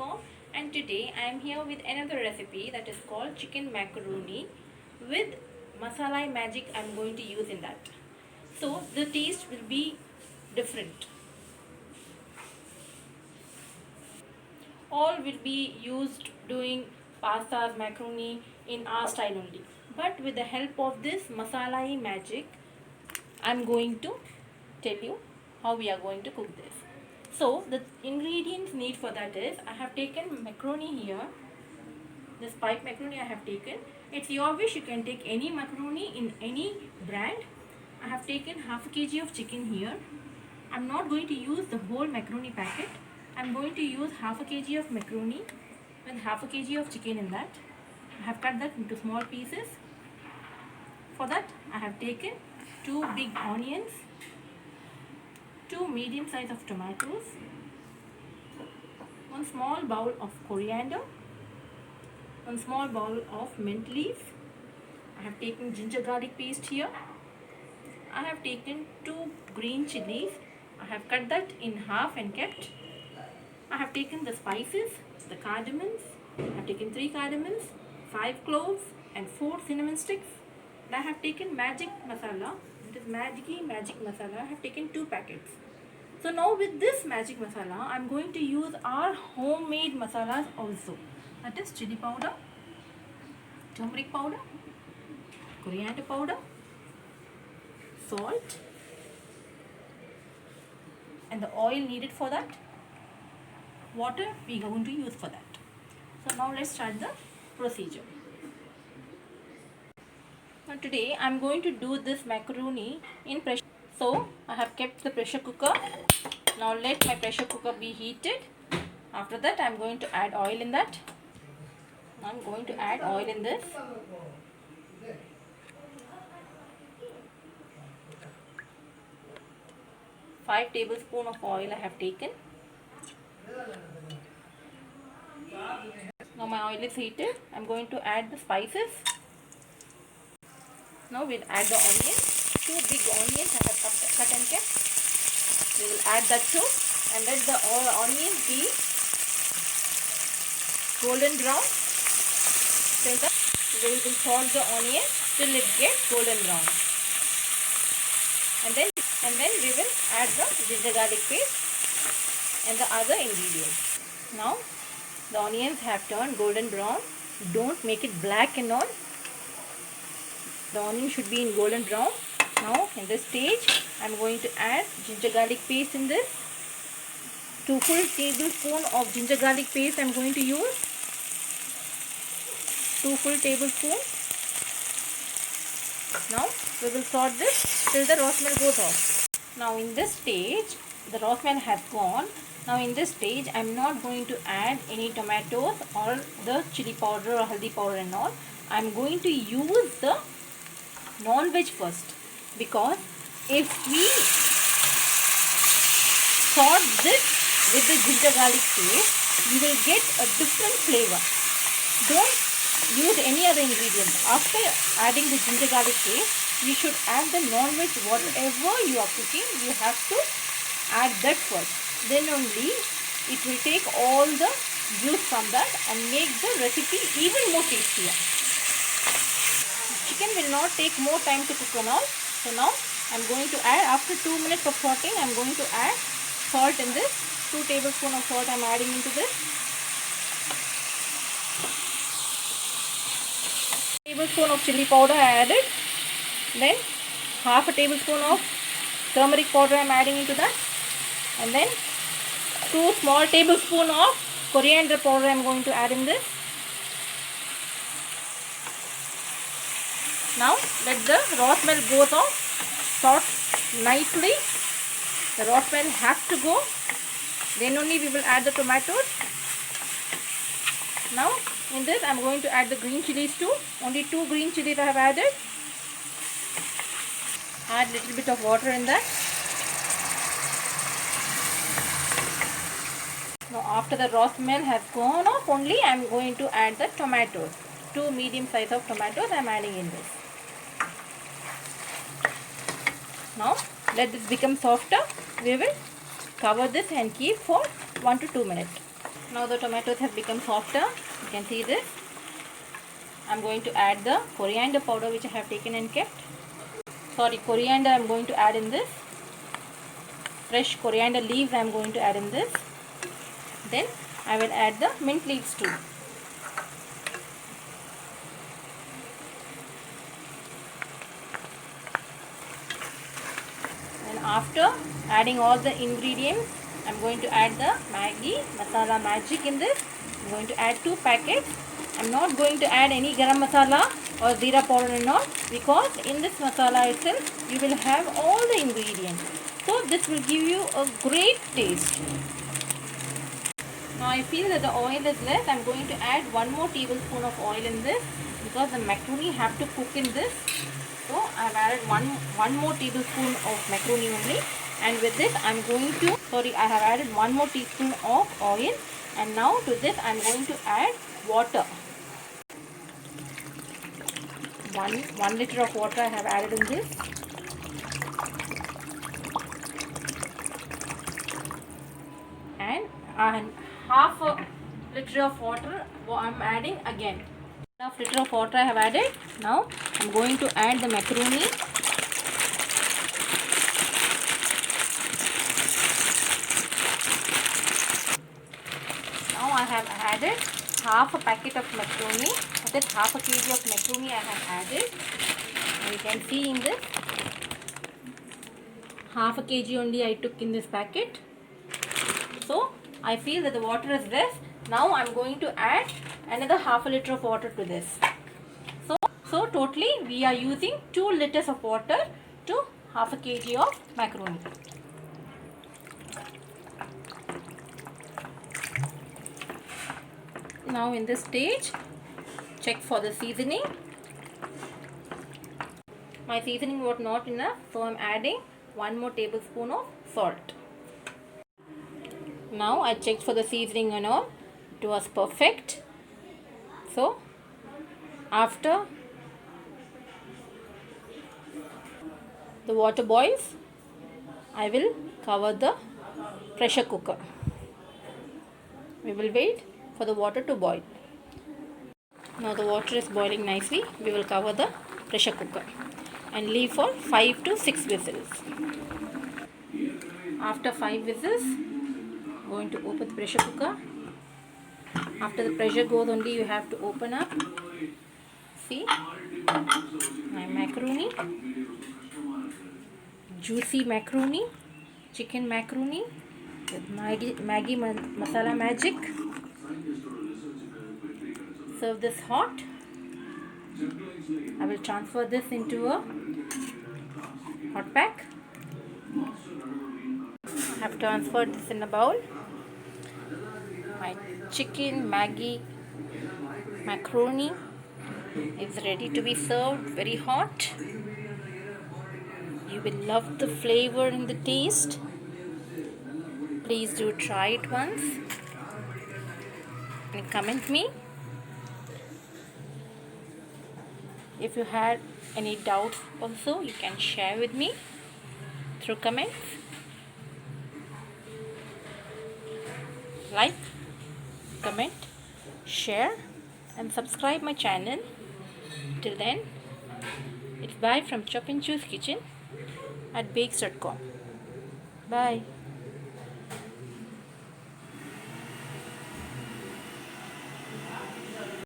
Rosmel.com, and today I am here with another recipe that is called chicken macaroni with masala magic I am going to use in that. So the taste will be different. All will be used doing pastas, macaroni in our style only. But with the help of this masala magic, I am going to tell you how we are going to cook this. So the ingredients need for that is, I have taken macaroni here. This pipe macaroni I have taken. It's your wish, you can take any macaroni in any brand. I have taken half a kg of chicken here. I'm not going to use the whole macaroni packet. I'm going to use half a kg of macaroni with half a kg of chicken in that. I have cut that into small pieces. For that I have taken 2 big onions, 2 medium size of tomatoes, 1 small bowl of coriander, 1 small bowl of mint leaves. I have taken ginger garlic paste here. I have taken 2 green chilies. I have cut that in half and kept. I have taken the spices, the cardamoms. I have taken 3 cardamoms, 5 cloves and 4 cinnamon sticks. And I have taken magic masala. It is Maggi magic masala. I have taken 2 packets. So now with this magic masala, I am going to use our homemade masalas also. That is chili powder, turmeric powder, coriander powder, salt, and the oil needed for that, water we are going to use for that. So now let's start the procedure. Now today I am going to do this macaroni in pressure. So I have kept the pressure cooker. Now let my pressure cooker be heated. After that I am going to add oil in that. I am going to add oil in this. Five tablespoons of oil I have taken. Now my oil is heated. I am going to add the spices. Now we'll add the onions. 2 big onions I have cut and kept. We will add that too and let the onions be golden brown. We will salt the onion till it gets golden brown. And then we will add the ginger garlic paste and the other ingredients. Now the onions have turned golden brown. Don't make it black and all. The onion should be in golden brown. Now in this stage I am going to add ginger garlic paste in this. 2 full tablespoons of ginger garlic paste I am going to use. 2 full tablespoons. Now we will sort this till the raw smell goes off. Now in this stage the raw smell has gone. Now in this stage I am not going to add any tomatoes or the chili powder or haldi powder and all. I am going to use the non-veg first, because if we sort this with the ginger garlic paste, you will get a different flavor. Don't use any other ingredients. After adding the ginger garlic paste, you should add the non-veg. Whatever you are cooking, you have to add that first. Then only it will take all the juice from that and make the recipe even more tastier. Chicken will not take more time to cook and all. So now I am going to add, after 2 minutes of sauteing, I am going to add salt in this. 2 tablespoons of salt I am adding into this. Tablespoon of chili powder I added. Then half a tablespoon of turmeric powder I am adding into that. And then 2 small tablespoons of coriander powder I am going to add in this. Now let the raw smell go off. Sort nicely. The raw smell has to go. Then only we will add the tomatoes. Now in this I am going to add the green chilies too. Only 2 green chilies I have added. Add little bit of water in that. Now after the raw smell has gone off, only I am going to add the tomatoes. 2 medium size of tomatoes I am adding in this. Now let this become softer. We will cover this and keep for 1 to 2 minutes. Now the tomatoes have become softer. You can see this. I'm going to add the coriander powder which I have taken and kept. Sorry, coriander I'm going to add in this. Fresh coriander leaves I'm going to add in this. Then I will add the mint leaves too. And after adding all the ingredients, I'm going to add the Maggi Masala Magic in this. I'm going to add 2 packets. I'm not going to add any garam masala or zira powder and all, because in this masala itself you will have all the ingredients. So this will give you a great taste. Now I feel that the oil is less. I'm going to add 1 more tablespoon of oil in this, because the macaroni have to cook in this. So I've added one more tablespoon of macaroni only, and with this I'm going to, I have added 1 more teaspoon of oil, and now to this I'm going to add water. 1 liter of water I have added in this. And half a liter of water I'm adding again. Half liter of water I have added. Now I'm going to add the macaroni. Now I have added half a packet of macaroni. That is half a kg of macaroni I have added. And you can see in this, half a kg only I took in this packet. So I feel that the water is less. Now I'm going to add another half a liter of water to this. So totally we are using 2 liters of water to half a kg of macaroni. Now in this stage, check for the seasoning. My seasoning was not enough, so I'm adding 1 more tablespoon of salt. Now I checked for the seasoning and all. It was perfect. So after the water boils, I will cover the pressure cooker. We will wait for the water to boil. Now the water is boiling nicely. We will cover the pressure cooker and leave for 5 to 6 whistles. After 5 whistles, I'm going to open the pressure cooker. After the pressure goes only, you have to open up. See, my macaroni, juicy macaroni, chicken macaroni with Maggi Masala Magic. Serve this hot. I will transfer this into a hot pack. I have transferred this in a bowl. My chicken Maggi macaroni is ready to be served, very hot. You will love the flavor and the taste. Please do try it once and comment me. If you had any doubts also, you can share with me through comments. Like, comment, share and subscribe my channel. Till then, it's bye from Chop and Choose Kitchen at bakes.com. Bye.